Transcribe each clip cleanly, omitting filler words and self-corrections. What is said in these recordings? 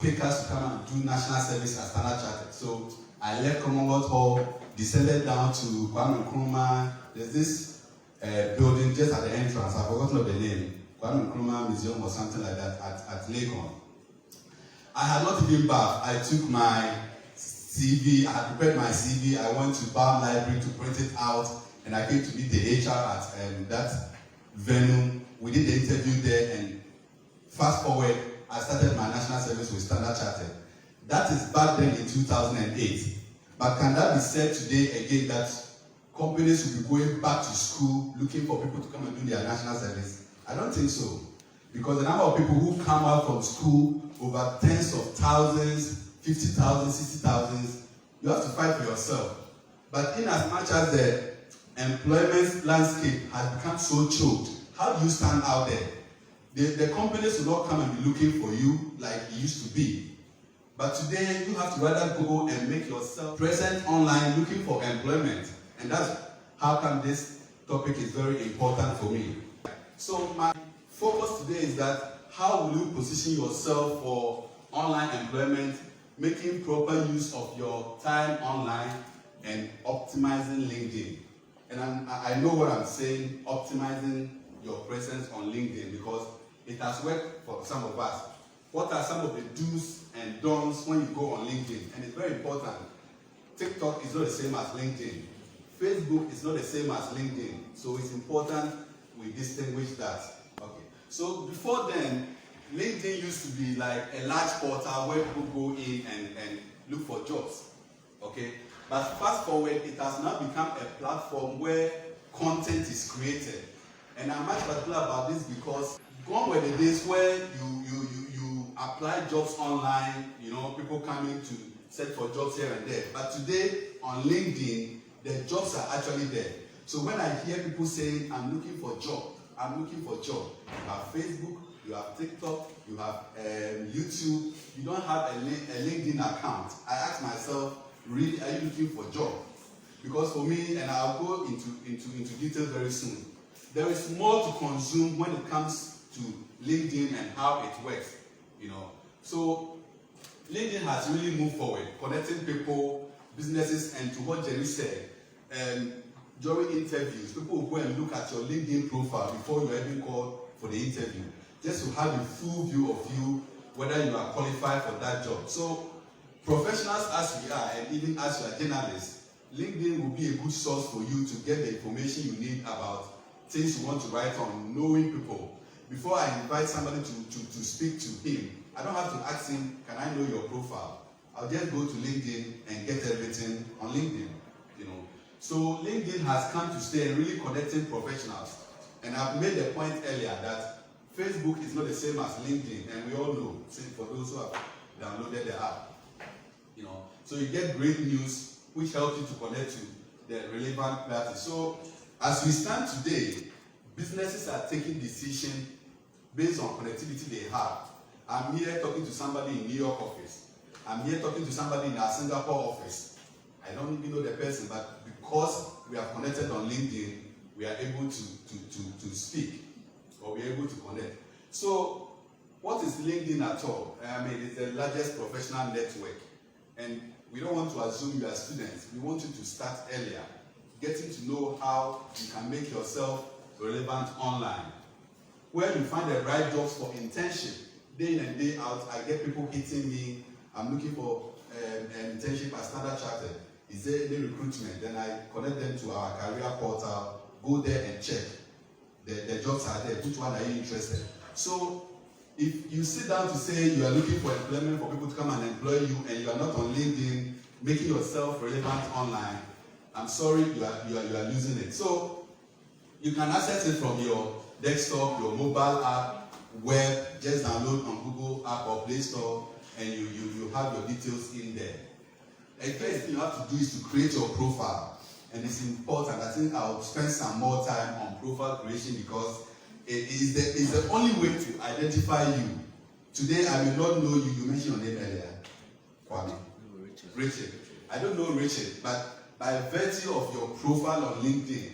pick us to come and do national service at Standard Chartered. So I left Commonwealth Hall, descended down to Kwame Nkrumah. There's this building just at the entrance, I've forgotten the name, Kwame Nkrumah Museum or something like that at Legon. I had not even bathed. I took my CV, I had prepared my CV, I went to BAM Library to print it out, and I came to meet the HR at that venue. We did the interview there, and fast forward, I started my national service with Standard Chartered. That is back then in 2008. But can that be said today again that companies will be going back to school looking for people to come and do their national service? I don't think so. Because the number of people who come out from school, over tens of thousands, 50,000, 60,000, you have to fight for yourself. But in as much as the employment landscape has become so choked, how do you stand out there? The companies will not come and be looking for you like it used to be. But today, you have to rather go and make yourself present online looking for employment. And that's how come this topic is very important for me. So my focus today is that how will you position yourself for online employment, making proper use of your time online and optimizing LinkedIn. And I know what I'm saying, optimizing your presence on LinkedIn, because it has worked for some of us. What are some of the do's and don'ts when you go on LinkedIn? And it's very important. TikTok is not the same as LinkedIn. Facebook is not the same as LinkedIn. So it's important we distinguish that. Okay. So before then, LinkedIn used to be like a large portal where people go in and look for jobs. Okay? But fast forward, it has now become a platform where content is created. And I'm much particular about this because gone were the days where you apply jobs online, people coming to search for jobs here and there. But today on LinkedIn, the jobs are actually there. So when I hear people saying, I'm looking for job, you have Facebook, you have TikTok, you have YouTube, you don't have a LinkedIn account. I ask myself, really, are you looking for job? Because for me, and I'll go into details very soon, there is more to consume when it comes to LinkedIn and how it works, So LinkedIn has really moved forward, connecting people, businesses, and to what Jerry said, during interviews, people will go and look at your LinkedIn profile before you're even called for the interview, just to have a full view of you, whether you are qualified for that job. So professionals as we are, and even as you are journalists, LinkedIn will be a good source for you to get the information you need about things you want to write on, knowing people. Before I invite somebody to speak to him, I don't have to ask him, can I know your profile? I'll just go to LinkedIn and get everything on LinkedIn, So LinkedIn has come to stay and really connecting professionals. And I've made the point earlier that Facebook is not the same as LinkedIn, and we all know, for those who have downloaded the app, So you get great news, which helps you to connect to the relevant parties. So as we stand today, businesses are taking decisions based on connectivity they have. I'm here talking to somebody in New York office. I'm here talking to somebody in our Singapore office. I don't even know the person, but because we are connected on LinkedIn, we are able to speak, or we are able to connect. So what is LinkedIn at all? It's the largest professional network. And we don't want to assume you are students. We want you to start earlier, getting to know how you can make yourself relevant online. Where you find the right jobs for internship, day in and day out, I get people hitting me, I'm looking for an internship at Standard Chartered. Is there any recruitment? Then I connect them to our career portal, go there and check. The jobs are there, which one are you interested in? So if you sit down to say you are looking for employment for people to come and employ you and you are not on LinkedIn, making yourself relevant online, I'm sorry, you are losing it. So you can access it from your desktop, your mobile app, web, just download on Google app or Play Store, and you have your details in there. The first thing you have to do is to create your profile. And it's important. I think I'll spend some more time on profile creation because it is the only way to identify you. Today, I may not know you. You mentioned your name earlier. Kwame. Richard. I don't know Richard, but by virtue of your profile on LinkedIn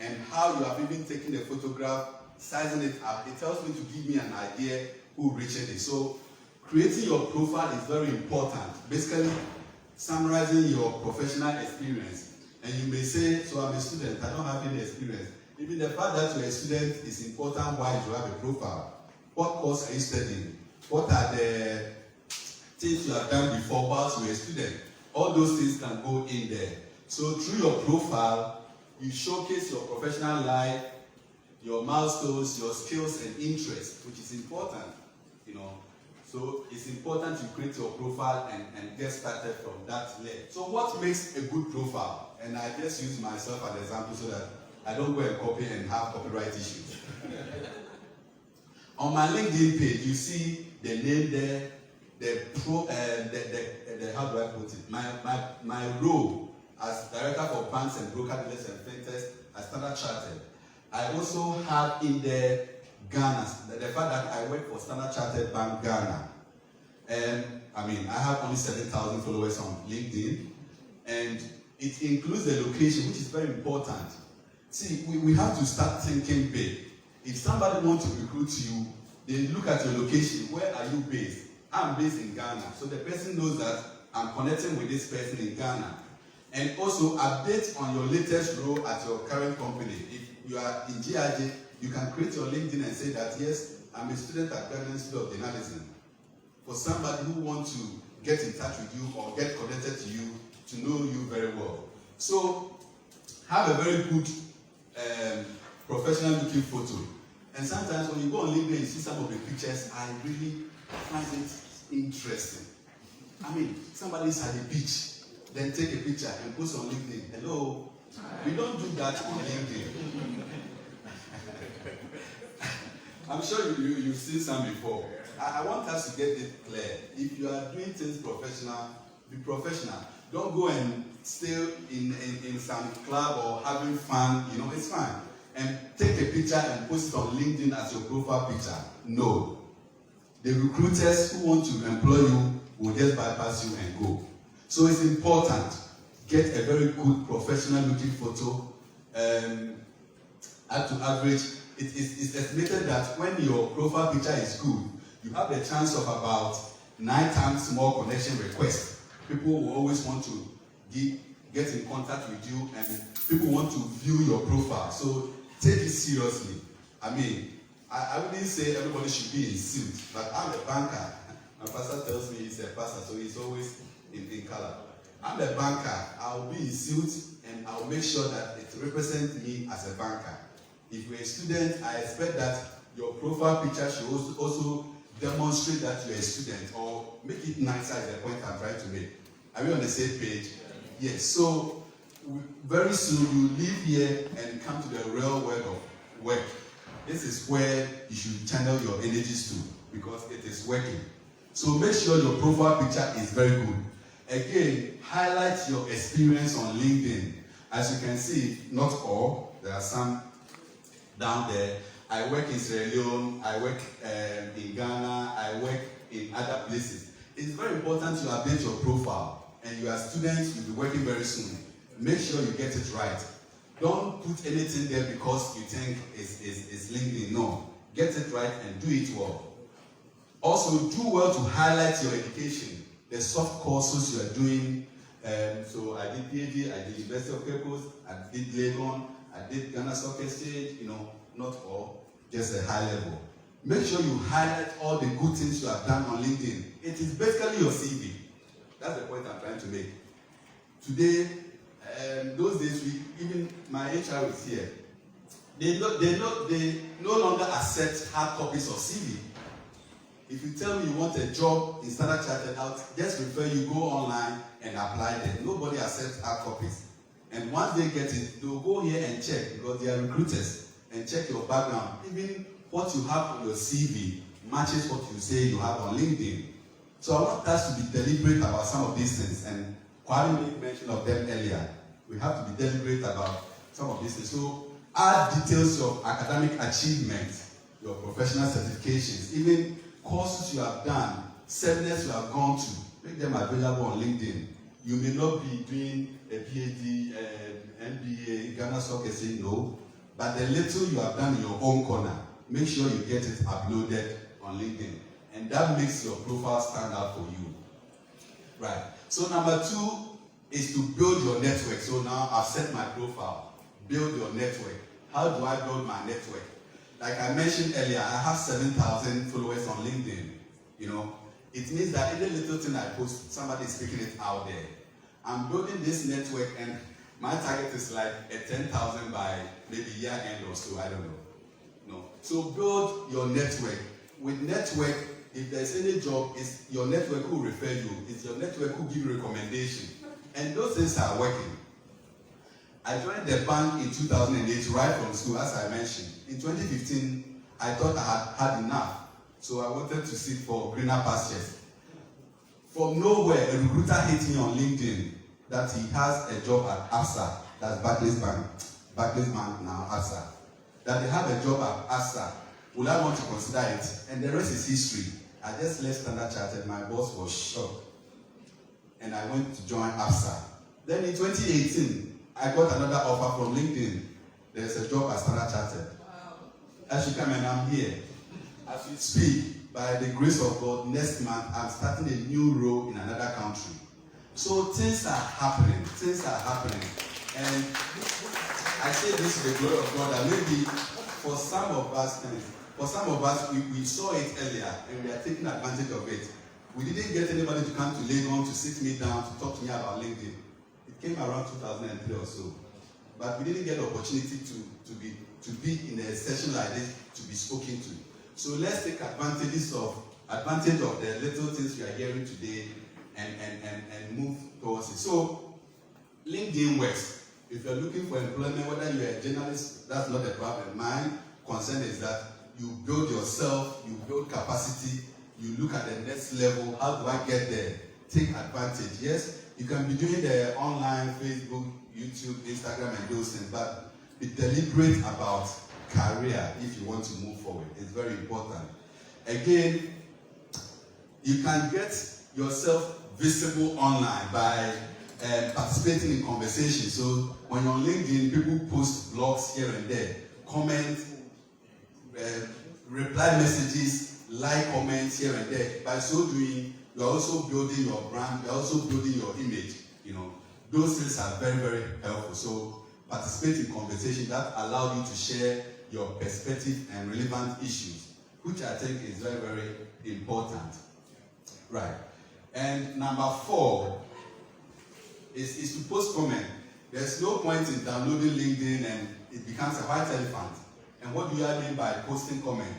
and how you have even taken the photograph, sizing it up, it tells me to give me an idea who Richard is. So creating your profile is very important. Basically, summarizing your professional experience. And you may say, so I'm a student, I don't have any experience. Even the fact that you're a student is important. Why you have a profile? What course are you studying? What are the things you have done before whilst you were a student? All those things can go in there. So through your profile, you showcase your professional life, your milestones, your skills and interests, which is important, you know. So it's important you create your profile and get started from that layer. So what makes a good profile? And I just use myself as an example so that I don't go and copy and have copyright issues. On my LinkedIn page, you see the name there, how do I put it? My role as Director for Banks and Broker Dealers and Fintechs at Standard Chartered. I also have in there Ghana, the fact that I work for Standard Chartered Bank Ghana. And I mean, I have only 7,000 followers on LinkedIn, and it includes the location, which is very important. See, we have to start thinking big. If somebody wants to recruit you, they look at your location. Where are you based? I'm based in Ghana, so the person knows that I'm connecting with this person in Ghana. And also update on your latest role at your current company. If you are in GIJ, you can create your LinkedIn and say that, yes, I'm a student at Ghana Institute of Journalism. For somebody who wants to get in touch with you or get connected to you, to know you very well. So have a very good professional looking photo. And sometimes when you go on LinkedIn and see some of the pictures, I really find it interesting. I mean, somebody's at the beach, then take a picture and post on LinkedIn. Hello? We don't do that on LinkedIn. I'm sure you've seen some before. I want us to get it clear. If you are doing things professional, be professional. Don't go and stay in some club or having fun. You know, it's fine. And take a picture and post it on LinkedIn as your profile picture. No. The recruiters who want to employ you will just bypass you and go. So it's important. Get a very good professional looking photo. Up to average, it's estimated that when your profile picture is good, you have a chance of about 9 times more connection requests. People will always want to get in contact with you, and people want to view your profile. So take it seriously. I mean, I wouldn't say everybody should be in suit, but I'm a banker. My pastor tells me he's a pastor, so he's always in color. I'm a banker. I'll be in suit, and I'll make sure that it represents me as a banker. If you're a student, I expect that your profile picture should also demonstrate that you're a student, or make it nicer is the point I'm trying to make. Are we on the same page? Yes. So very soon you leave here and come to the real world of work. This is where you should channel your energies to, because it is working. So make sure your profile picture is very good. Again, highlight your experience on LinkedIn. As you can see, not all, there are some down there. I work in Sierra Leone, I work in Ghana, I work in other places. It's very important to update your profile. And you are students, you'll be working very soon. Make sure you get it right. Don't put anything there because you think it's LinkedIn. No. Get it right and do it well. Also, do well to highlight your education, the soft courses you are doing. So I did PhD, I did University of Cape Coast, I did Legon, I did Ghana Stock Exchange, you know, not all, just a high level. Make sure you highlight all the good things you have done on LinkedIn. It is basically your CV. That's the point I'm trying to make. Today, those days, even my HR is here. They no longer accept hard copies of CV. If you tell me you want a job in Standard Chartered, I'll just refer you, go online and apply there. Nobody accepts hard copies. And once they get it, they'll go here and check, because they are recruiters, and check your background. Even what you have on your CV matches what you say you have on LinkedIn. So I want us to be deliberate about some of these things, and Kwame made mention of them earlier. We have to be deliberate about some of these things. So add details of academic achievements, your professional certifications, even courses you have done, seminars you have gone to, make them available on LinkedIn. You may not be doing a PhD, MBA, Ghana Stock Exchange, no, but the little you have done in your own corner, make sure you get it uploaded on LinkedIn. and that makes your profile stand out for you. Right. So number 2 is to build your network. So now I've set my profile. Build your network. How do I build my network? Like I mentioned earlier, I have 7,000 followers on LinkedIn. You know, it means that any little thing I post, somebody is picking it out there. I'm building this network, and my target is like a 10,000 by maybe year end or so. I don't know. No. So build your network. With network, if there's any job, it's your network who refer you. It's your network who give you recommendation. And those things are working. I joined the bank in 2008 right from school, as I mentioned. In 2015, I thought I had enough. So I wanted to seek for greener pastures. From nowhere, a recruiter hit me on LinkedIn that he has a job at ABSA, that's Barclays Bank now, ABSA. That they have a job at ABSA. Will I want to consider it? And the rest is history. I just left Standard Chartered. My boss was shocked. And I went to join ABSA. Then in 2018, I got another offer from LinkedIn. There's a job at Standard Chartered. Wow. As you come and I'm here. As we speak, by the grace of God, next month I'm starting a new role in another country. So things are happening. Things are happening. And I say this to the glory of God, that maybe for some of us, we saw it earlier and we are taking advantage of it. We didn't get anybody to come to Legon to sit me down to talk to me about LinkedIn. It came around 2003 or so. But we didn't get the opportunity to be in a session like this to be spoken to. So let's take advantage of the little things we are hearing today and move towards it. So LinkedIn works. If you're looking for employment, whether you're a journalist, that's not a problem. My concern is that you build yourself, you build capacity, you look at the next level. How do I get there? Take advantage. Yes, you can be doing the online, Facebook, YouTube, Instagram, and those things, but be deliberate about career if you want to move forward. It's very important. Again, you can get yourself visible online by participating in conversations. So when you're on LinkedIn, people post blogs here and there, comment, reply messages, like comments here and there. By so doing, you're also building your brand, you're also building your image. You know, those things are very, very helpful. So participate in conversations that allow you to share your perspective and relevant issues, which I think is very, very important. Right. And number 4 is to post comment. There's no point in downloading LinkedIn and it becomes a white elephant. And what do I mean by posting comment?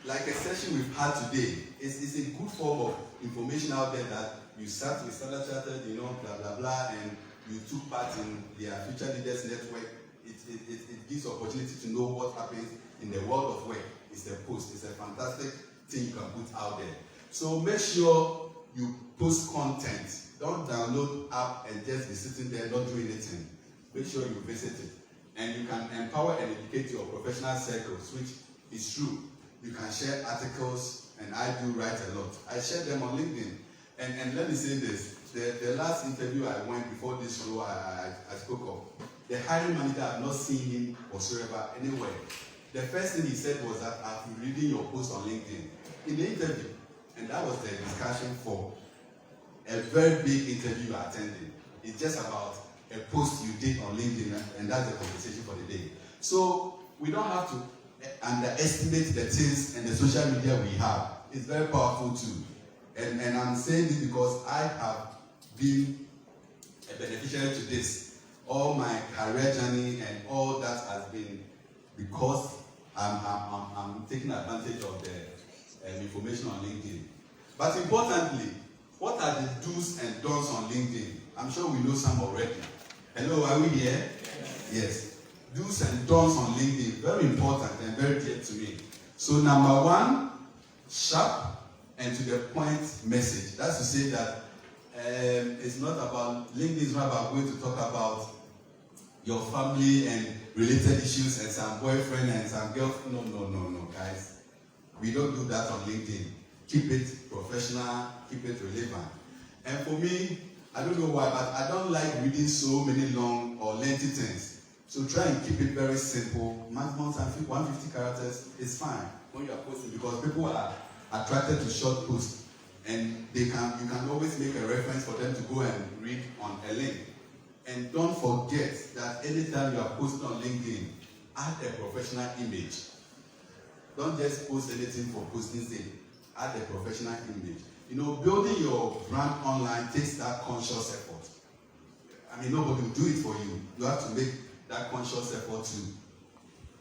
Like a session we've had today, it's a good form of information out there that you start with Standard Chartered, you know, blah, blah, blah, and you took part in their Future Leaders Network. It gives opportunity to know what happens in the world of work. It's a post. It's a fantastic thing you can put out there. So make sure you post content. Don't download app and just be sitting there not doing anything. Make sure you visit it. And you can empower and educate your professional circles, which is true. You can share articles, and I do write a lot. I share them on LinkedIn. And let me say this. The last interview I went before this show I spoke of, the hiring manager, I've not seen him whatsoever anywhere. The first thing he said was that I've been reading your post on LinkedIn in the interview. And that was the discussion for a very big interview I attended. It's just about a post you did on LinkedIn, and that's the conversation for the day. So we don't have to underestimate the things and the social media we have. It's very powerful too. And I'm saying this because I have been a beneficiary to this. All my career journey and all that has been because I'm taking advantage of the information on LinkedIn. But importantly, what are the do's and don'ts on LinkedIn? I'm sure we know some already. Hello, are we here? Yes. Do's and don'ts on LinkedIn, very important and very dear to me. So number 1, sharp and to the point message. That's to say that it's not about, LinkedIn is not about going to talk about your family and related issues and some boyfriend and some girlfriend. No, guys. We don't do that on LinkedIn. Keep it professional, keep it relevant. And for me, I don't know why, but I don't like reading so many long or lengthy things. So try and keep it very simple. Maximum 150 characters is fine when you are posting, because people are attracted to short posts, and you can always make a reference for them to go and read on a link. And don't forget that anytime you are posting on LinkedIn, add a professional image. Don't just post anything for posting's sake. Add a professional image. Building your brand online takes that conscious effort. I mean, nobody will do it for you. You have to make that conscious effort to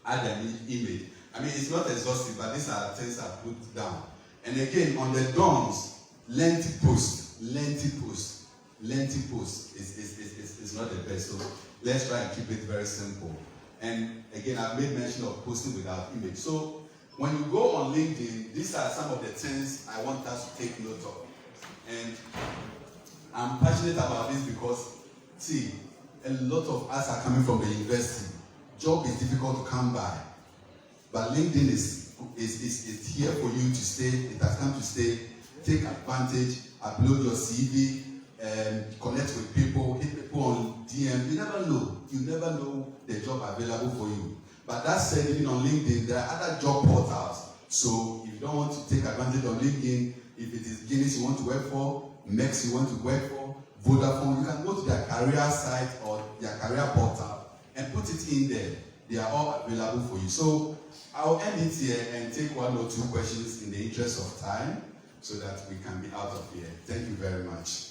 add an image. I mean, it's not exhaustive, but these are things I put down. And again, on the DOMs, lengthy post is not the best. So let's try and keep it very simple. And again, I've made mention of posting without image. So when you go on LinkedIn, these are some of the things I want us to take note of. And I'm passionate about this because, see, a lot of us are coming from the university. Job is difficult to come by. But LinkedIn is here for you to stay. It has come to stay. Take advantage, upload your CV, connect with people, hit people on DM. You never know. You never know the job available for you. But that said, even on LinkedIn, there are other job portals. So if you don't want to take advantage of LinkedIn, if it is Guinness you want to work for, Mex you want to work for, Vodafone, you can go to their career site or their career portal and put it in there. They are all available for you. So I'll end it here and take one or two questions in the interest of time so that we can be out of here. Thank you very much.